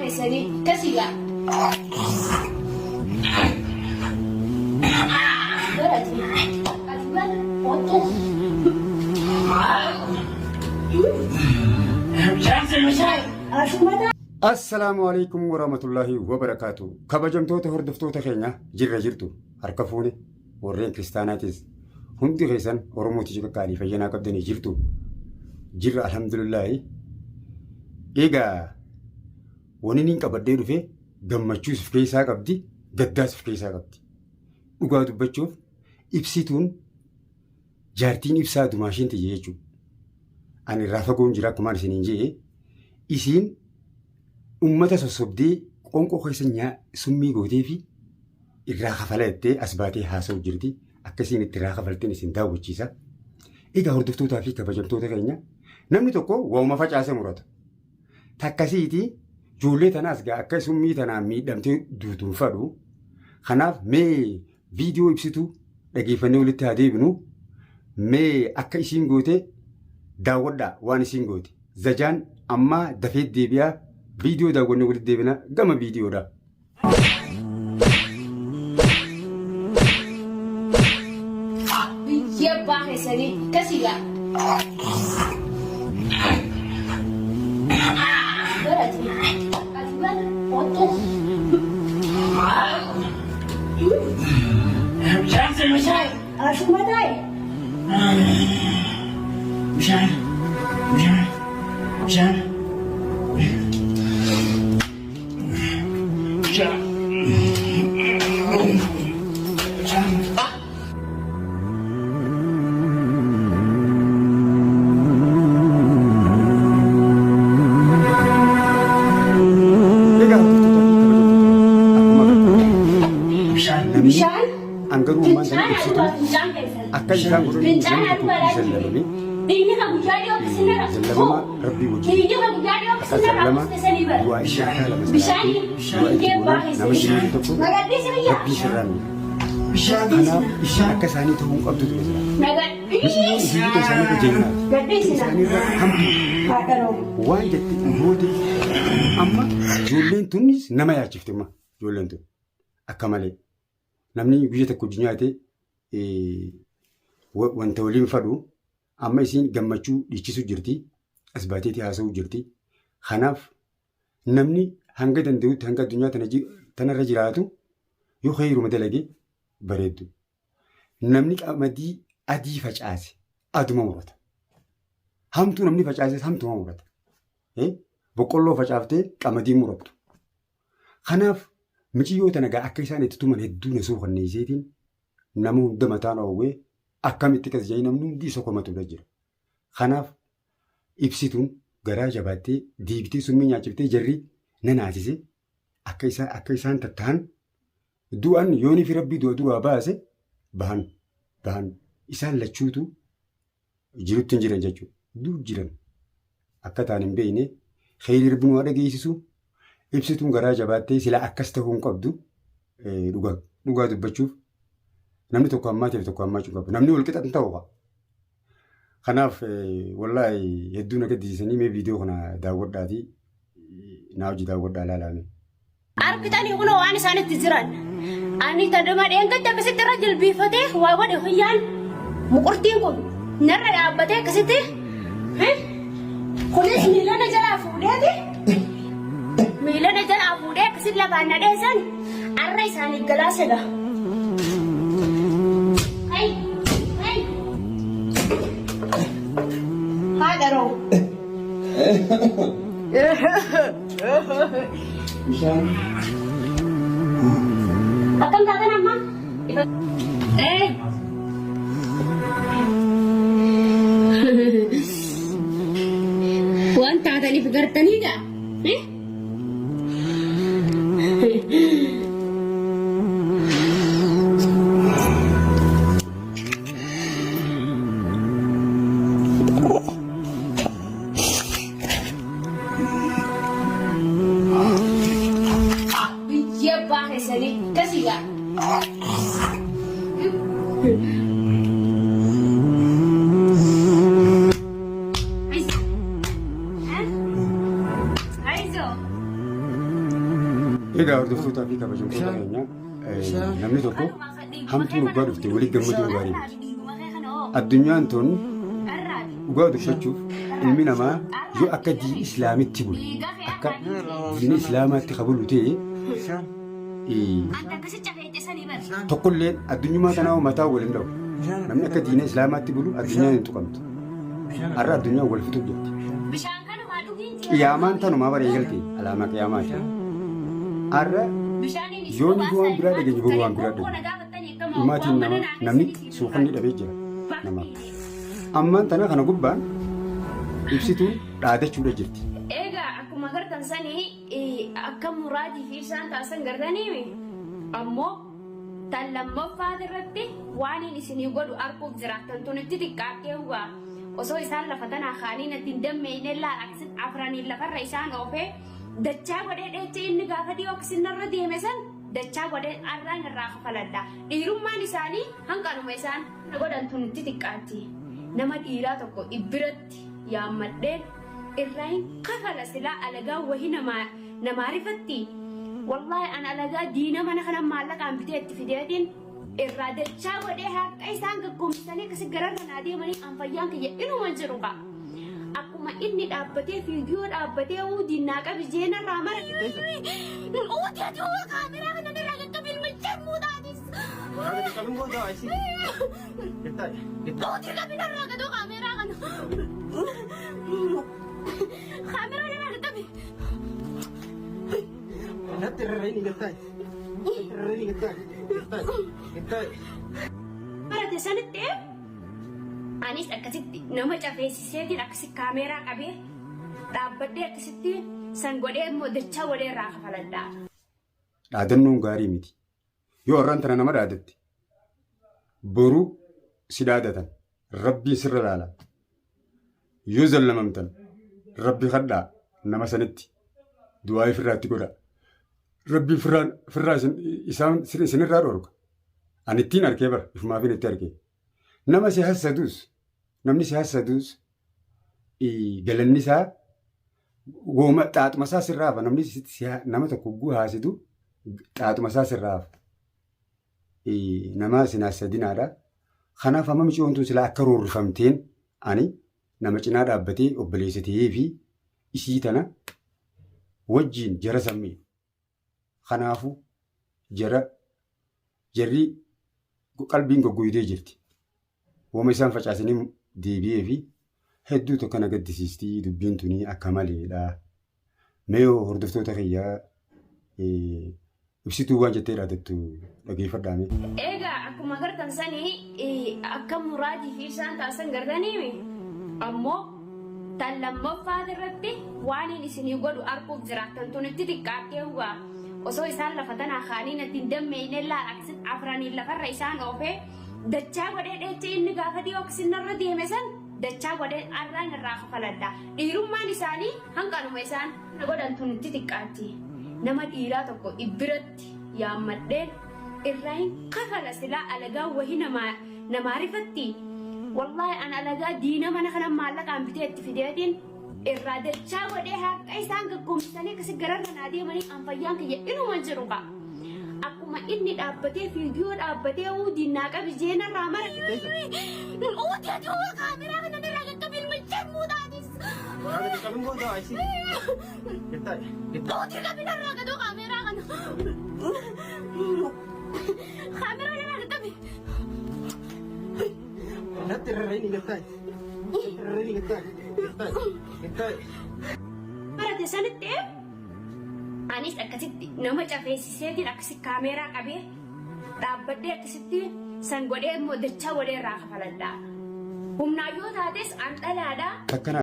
keessanii kasiidha. Assalaamu alaikum warahmatullahi wabarakatuh. Kabajamtoota hordoftoota keenya jirra jirtu harka fuune warreen kiristaanaatis hundi keessan Oromootii qaqqaalii fayyanaa qabdanii jirtu jirra alhamdulillahi. Egaa waniin qabadhee dhufe gammachuus of keessaa qabdi, gaddaas of keessaa qabdi. Dhugaa dubbachuuf ibsituun jaartiin ibsaa dumaashiin tiyye jechuudha. Ani irraa fagoon jira akkuma isiniin jedhe isiin ummata sossobdee qonqoo keessa summii gootee fi irraa kafala jettee as baatee haasa'u jirti. Akkasiin itti irraa kafalteen isin daawwachiisa. Egaa hordoftootaa fi kabajamtoota keenya namni tokko waa'uma facaase murata. Takkasiiti ijoollee tanaas gaa akka summii tanaan miidhamtee duutuun fadhu. Kanaaf mee viidiyoo ibsituu dhageeffannee walitti haa deebinu. Mee akka isiin goote daawwadhaa waan isiin goote. Zajaan ammaa dafee deebi'aa viidiyoo daawwannee walitti deebina gama viidiyoodha. Yabbaa keessanii kasiidha. Akka isaan godhanii rabbii wajjin akka sallama du'aa ishee akka lama salaatee du'aa itti godhan nama jireenya tokko rabbii sirraan kanaaf isheen akka isaanii ta'uu qabdu ture jira. Misliin isinita isaanii kajeenyaati. Isaanirra hamtu waan jettee dhugoote amma ijoolleen tunis nama yaachifte amma ijoolleen tun akka malee namni biyya tokko nyaate wanta waliin fadhu amma isiin gammachuu dhiichisu jirti as baateetii haasa'uu jirti. Kanaaf namni hanga danda'utti hanga addunyaa tanarra jiraatu yoo heeruma dalage bareeddu. Namni qamadii adii facaase aduma murata. Hamtuu namni facaases hamtuma murata. Boqqolloo facaaftee qamadii murattu. Kanaaf michiyyoo tana gaa akka isaan itti tuman hedduu na suukanneesseetiin nama hunda mataan oowwee akkamitti kas jedhee namni hundi isa komatudha jira. Kanaaf ibsituun garaa jabaattee diibitee summii nyaachiftee jarri na naasise akka isaan tatta'an du'an yoonii fi rabbii du'a du'aa baase bahan isaan lachuutu jirutti hin jiran jechuudha. Dur jiran akka ta'an hin beekne xeelii rabbi nu dhageessisu ibsituun garaa jabaattee sila akkas ta'uu hin qabdu dhugaa dubbachuuf. Namni tokko ammaatiif tokko ammaachuu qabu. Namni wal qixxaatu ta'uu qaba. Kanaaf wallaahi hedduu na gaddisiisanii mee viidiyoo kana daawwadhaatii naa hojii daawwadhaa ilaalame. Arkitanii kunoo waan isaanitti jiran. Ani tadama dheengadda akkasitti irra jilbiifatee waa wadhe hoyyaan muqurtiin kun narra dhaabbatee akkasitti kunis miilana jalaa fuudheeti. Miilana jalaa fuudhee akkasitti lafaan nadheessan arra isaaniif galaasedha. Haadharoo. Akkam taatan amma? Waan taataniif gartaniidha. Yabbaa keessanii kasiidha. Aizo. Egaa hordoftoota fi kabajamtoota keenya namni tokko hamtuu dhugaa dhufte waliin gammachuu gaarii miti. Addunyaan tun dhugaa dubbachuuf ilmi namaa yoo akka diin islaamitti bulu akka diin islaamaatti qabulu ta'e tokkollee addunyummaa kanaa mataa waliin dhawu. Namni akka diin islaamaatti bulu addunyaan hin tuqamtu. Har'a addunyaan wal fixuu jirti. Qiyaamaan tanumaa bara eegalte alaamaa qiyaamaati. Har'a yoon waan biraa dhageenye boruu waan biraa dhageenye. Dhumaatiin namni suufanni dhabee jira namaaf. Ammaan tana kana gubbaan ibsituu dhaadachuudha jirti. Egaa akkuma gartan sanii akka muraadii fi isaan taasisan gartanii ammoo tan lammaffaa irratti waan isinii godhu arguuf jiraattan tun itti xiqqaattee huba. Osoo isaan lafa tanaa kaanii natti hin dammeeyne laaqsin afraniin lafarra isaan oofee dachaa godhee dheechee inni gaafa dhiyoo sinarra deeme san dachaa godhee arraan irraa kafaladha. Dhiirummaan isaanii hanqanuma isaan godhan tun itti xiqqaatti. Nama dhiiraa tokko ibbiratti yaammadheen irraa hin kafala silaa alagaa wahii namaa rifatti. Wallaahi an alagaa diina mana kana maallaqaan bitee itti fideetiin irraa dachaa godhee harka isaan gaggoomsanii akkasii gararra naa deemanii anfayyaan kiyya inuma jiru qa. Akkuma inni dhaabbatee fiigiyoo dhaabbatee uudiin naa qabi jeenarraa mara. Uutii ati uuma kaameraa kana irraa gaggabee ilma jemmuu taatis. Uutii qabin irraa gadoo kaameraa kana. Kaameraa irraa gaggabee. Natti irraa inni gattaay. Barate sanitti anis akkasitti nama cafeessiseetiin akkasi kaameeraa qabee dhaabbadhee akkasitti san godhee immoo dachaa godhee irraa kafaladha. Dhaadannoon gaarii miti. Yoo har'aan tana nama dhaadatte boruu si dhaadatan rabbiin sirra laala. Yoo zallamamtan rabbi kadhaa nama sanitti du'aa ifirraatti godha. Rabbi firraa isaan isinirraa dhorka. Ani ittiin arkee bara ifumaafin itti arkee. Nama si hassaduus namni si hassaduus galanni isaa gooma xaaxuma isaa sirraa hafa. Namni nama tokko guu haasitu xaaxuma isaa sirraa hafa. Nama isin hassadinaadha. Kanaaf amma micoomtuun silaa akka roorrifamteen ani nama cinaa dhaabbatee obboleessitee fi isii tana wajjiin jara sammee. Kanaafu jarri qalbiin goggoydee jirti. Wooma isaan facaasanii deebi'ee fi hedduu tokko na gaddisiistii dubbiin tunii akka maleedha. Mee hordoftoota kiyyaa ibsituu waan jettee dhaadattu dhageeffadhaame. Egaa akkuma gartan sanii akka muraadii fi isaan taasisan gartanii ammoo tan lammaffaa irratti waan isinii godhu arguuf jiraattan tun itti xiqqaattee huba. Osoo isaan lafa tanaa kaanii natti hin dammeeyne laaqsin afraniin lafarra isaan oofee dachaa godhee dheechee inni gaafa dhiyoo sinarra deeme san dachaa godhee arraan irraa kafaladha. Dhiirummaan isaanii hanqanuma isaan godhan tun itti xiqqaatti. Nama dhiiraa tokko ibbiratti yaammadheen irraa hin kafala silaa alagaa wahii namaa rifatti. Wallaahi an alagaa diina mana kana maallaqaan bitee itti fideetiin irraa dachaa godhee harka isaan gaggoomsanii akkasii gararra naa deemanii anfayyaan kiyya inuma jiru qa. Akkuma inni dhaabbatee fiigiyoo dhaabbatee uudiin naa qabi jeenarraa mara. Uutii ati uuma kaameraa kana irraa gaggabee ilma jemmuu taatis. Uutii qabin irraa gadoo kaameraa kana. Kaameraa irraa gaggabee. Natti irraa inni gattaay. Barate sanitti anis akkasitti nama cafeessiseetiin akkasi kaameeraa qabee dhaabbadhee akkasitti san godhee immoo dachaa godhee irraa kafaladha. Humnaa yoo taates an dhalaadhaa.